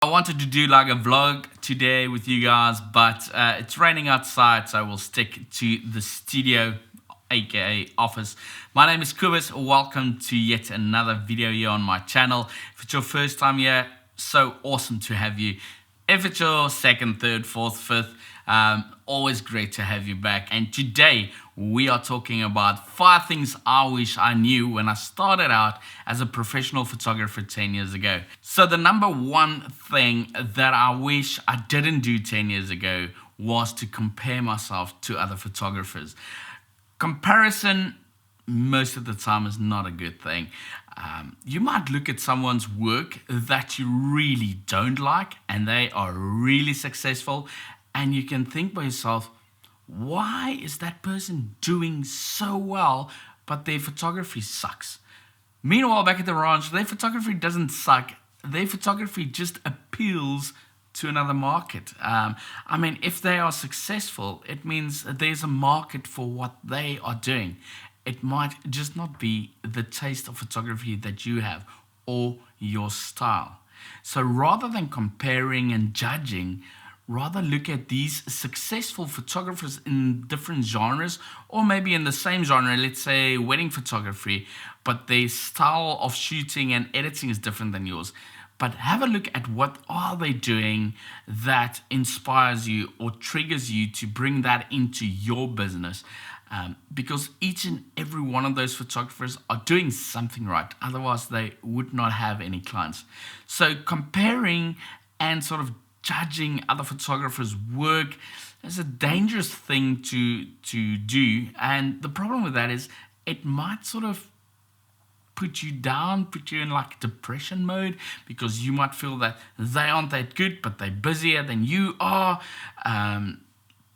I wanted to do like a vlog today with you guys, but it's raining outside, so I will stick to the studio, aka office. My name is Kobus. Welcome to yet another video here on my channel. If it's your first time here, so awesome to have you. If it's your second, third, fourth, fifth, always great to have you back. And today we are talking about 5 things I wish I knew when I started out as a professional photographer 10 years ago. So the number one thing that I wish I didn't do 10 years ago was to compare myself to other photographers. Comparison most of the time is not a good thing. You might look at someone's work that you really don't like and they are really successful, and you can think by yourself, why is that person doing so well but their photography sucks? Meanwhile, back at the ranch, their photography doesn't suck. Their photography just appeals to another market. If they are successful, it means there's a market for what they are doing. It might just not be the taste of photography that you have or your style. So rather than comparing and judging, rather look at these successful photographers in different genres, or maybe in the same genre, let's say wedding photography, but their style of shooting and editing is different than yours. But have a look at what are they doing that inspires you or triggers you to bring that into your business. Because each and every one of those photographers are doing something right. Otherwise, they would not have any clients. So comparing and sort of judging other photographers' work is a dangerous thing to do. And the problem with that is it might sort of put you down, put you in like depression mode, because you might feel that they aren't that good, but they're busier than you are.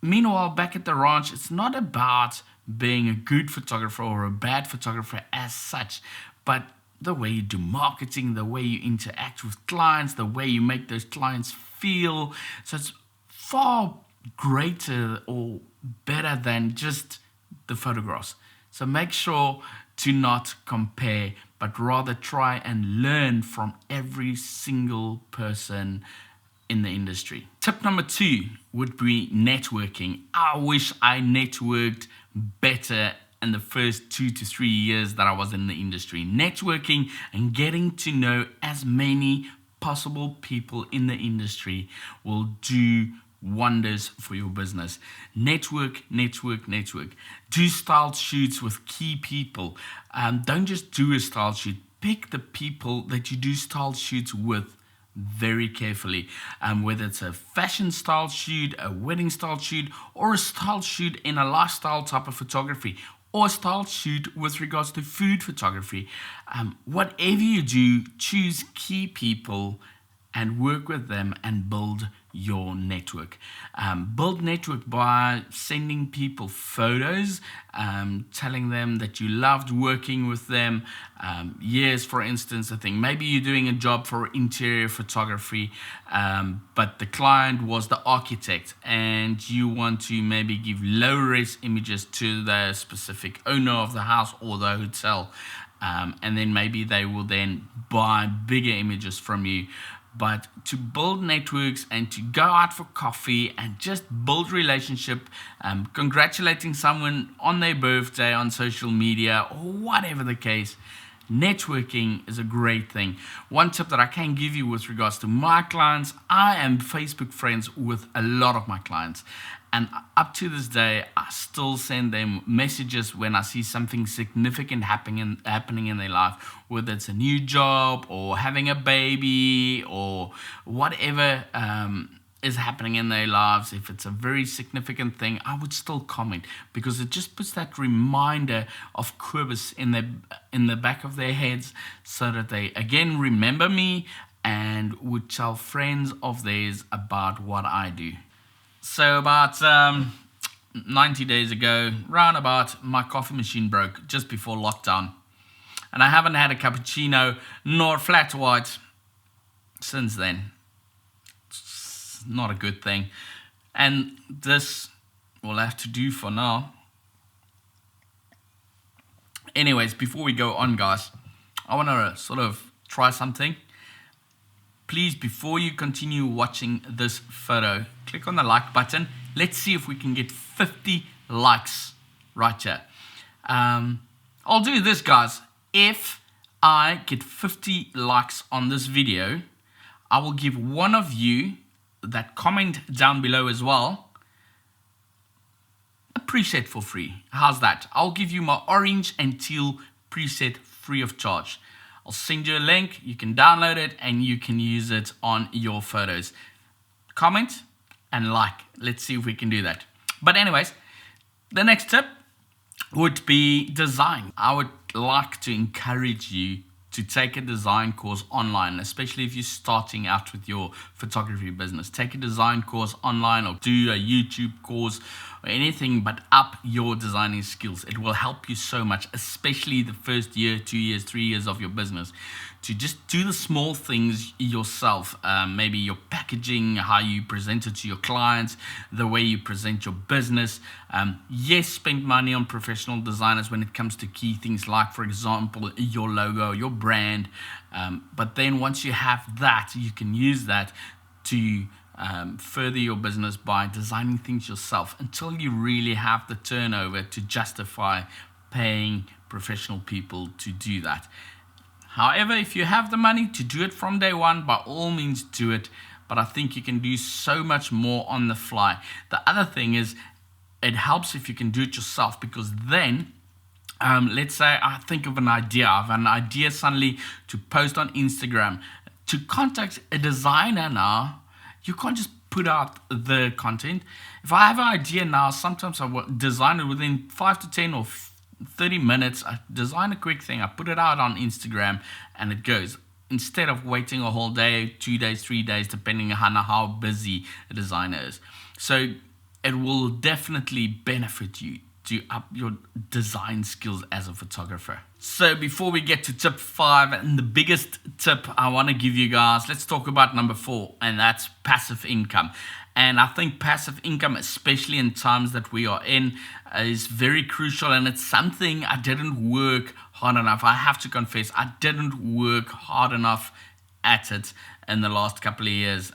Meanwhile, back at the ranch, it's not about being a good photographer or a bad photographer as such, but the way you do marketing, the way you interact with clients, the way you make those clients feel. So it's far greater or better than just the photographs. So make sure to not compare, but rather try and learn from every single person in the industry. Tip number 2 would be networking. I wish I networked better in the first 2 to 3 years that I was in the industry. Networking and getting to know as many possible people in the industry will do wonders for your business. Network. Do style shoots with key people. Don't just do a style shoot. Pick the people that you do style shoots with very carefully, whether it's a fashion style shoot, a wedding style shoot, or a style shoot in a lifestyle type of photography, or a style shoot with regards to food photography. Whatever you do, choose key people and work with them and build your network. Build network by sending people photos, telling them that you loved working with them. Yes, for instance, I think maybe you're doing a job for interior photography, but the client was the architect and you want to maybe give low-res images to the specific owner of the house or the hotel. And then maybe they will then buy bigger images from you. But to build networks and to go out for coffee and just build relationship, congratulating someone on their birthday on social media or whatever the case, networking is a great thing. One tip that I can give you with regards to my clients, I am Facebook friends with a lot of my clients. And up to this day, I still send them messages when I see something significant happening in their life, whether it's a new job or having a baby or whatever is happening in their lives. If it's a very significant thing, I would still comment, because it just puts that reminder of Kobus in the back of their heads, so that they again remember me and would tell friends of theirs about what I do. So about 90 days ago, roundabout, my coffee machine broke just before lockdown. And I haven't had a cappuccino nor flat white since then. It's not a good thing. And this will have to do for now. Anyways, before we go on, guys, I want to sort of try something. please, before you continue watching this photo, click on the like button. Let's see if we can get 50 likes right here. I'll do this, guys. If I get 50 likes on this video, I will give one of you that comment down below as well a preset for free. How's that? I'll give you my Orange and Teal preset free of charge. I'll send you a link. You can download it and you can use it on your photos. Comment and like. Let's see if we can do that. But anyways, the next tip would be design. I would like to encourage you to take a design course online, especially if you're starting out with your photography business. Take a design course online or do a YouTube course or anything, but up your designing skills. It will help you so much, especially the first year, 2 years, 3 years of your business, to just do the small things yourself. Maybe your packaging, how you present it to your clients, the way you present your business. Yes, spend money on professional designers when it comes to key things like, for example, your logo, your brand. But then once you have that, you can use that to further your business by designing things yourself until you really have the turnover to justify paying professional people to do that. However, if you have the money to do it from day one, by all means do it. But I think you can do so much more on the fly. The other thing is, it helps if you can do it yourself, because then, let's say I think of an idea. I have an idea suddenly to post on Instagram. To contact a designer now, you can't just put out the content. If I have an idea now, sometimes I will design it within 5 to 10 or 30 minutes. I design a quick thing, I put it out on Instagram, and it goes. Instead of waiting a whole day, 2 days, 3 days, depending on how busy a designer is. So it will definitely benefit you to up your design skills as a photographer. So before we get to tip 5, and the biggest tip I want to give you guys, let's talk about number 4, and that's passive income. And I think passive income, especially in times that we are in, is very crucial, and it's something I didn't work hard enough. I have to confess, I didn't work hard enough at it in the last couple of years.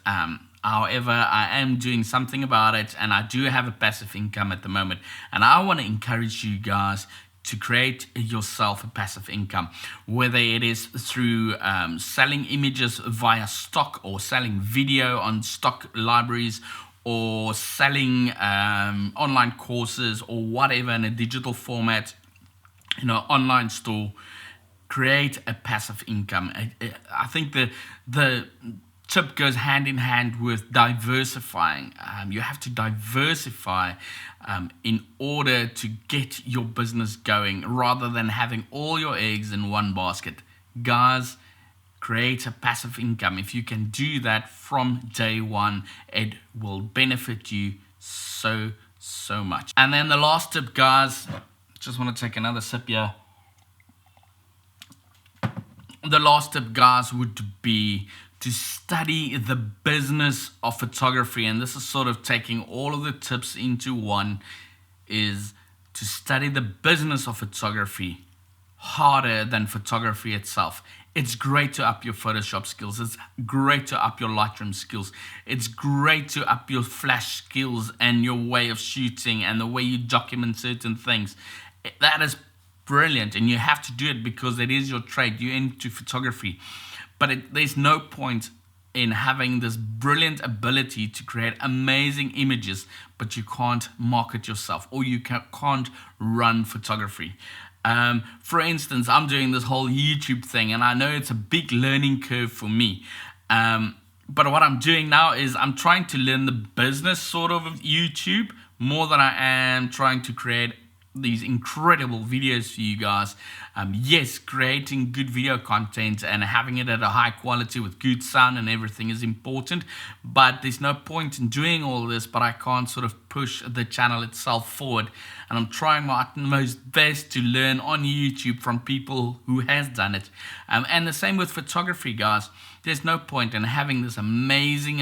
However, I am doing something about it, and I do have a passive income at the moment. And I want to encourage you guys to create yourself a passive income, whether it is through selling images via stock, or selling video on stock libraries, or selling online courses, or whatever in a digital format, online store. Create a passive income. I think the tip goes hand in hand with diversifying. You have to diversify in order to get your business going, rather than having all your eggs in one basket. Guys, create a passive income. If you can do that from day one, it will benefit you so much. And then the last tip, guys, just want to take another sip here. The last tip, guys, would be to study the business of photography. And this is sort of taking all of the tips into one, is to study the business of photography harder than photography itself. It's great to up your Photoshop skills. It's great to up your Lightroom skills. It's great to up your flash skills and your way of shooting and the way you document certain things. That is brilliant, and you have to do it because it is your trade. You're into photography. But there's no point in having this brilliant ability to create amazing images, but you can't market yourself, or you can't run photography. For instance, I'm doing this whole YouTube thing, and I know it's a big learning curve for me. But what I'm doing now is I'm trying to learn the business sort of YouTube more than I am trying to create these incredible videos for you guys. Yes, creating good video content and having it at a high quality with good sound and everything is important, but there's no point in doing all this but I can't sort of push the channel itself forward. And I'm trying my utmost best to learn on YouTube from people who has done it. And the same with photography, guys. There's no point in having this amazing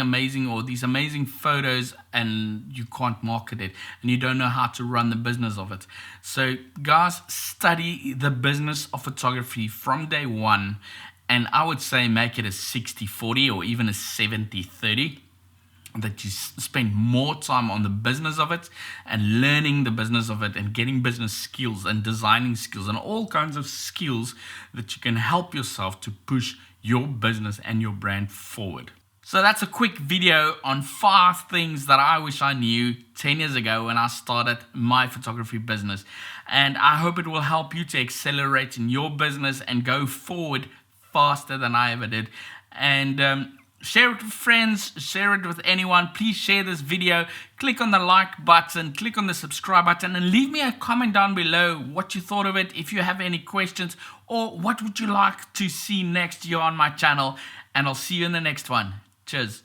or these amazing photos and you can't market it and you don't know how to run the business of it. So guys, study the business of photography from day one And I would say make it a 60-40 or even a 70-30. That you spend more time on the business of it and learning the business of it and getting business skills and designing skills and all kinds of skills that you can help yourself to push your business and your brand forward. So that's a quick video on 5 things that I wish I knew 10 years ago when I started my photography business. And I hope it will help you to accelerate in your business and go forward faster than I ever did. And share it with friends, share it with anyone. Please share this video. Click on the like button, click on the subscribe button, and leave me a comment down below what you thought of it, if you have any questions, or what would you like to see next year on my channel. And I'll see you in the next one. Cheers.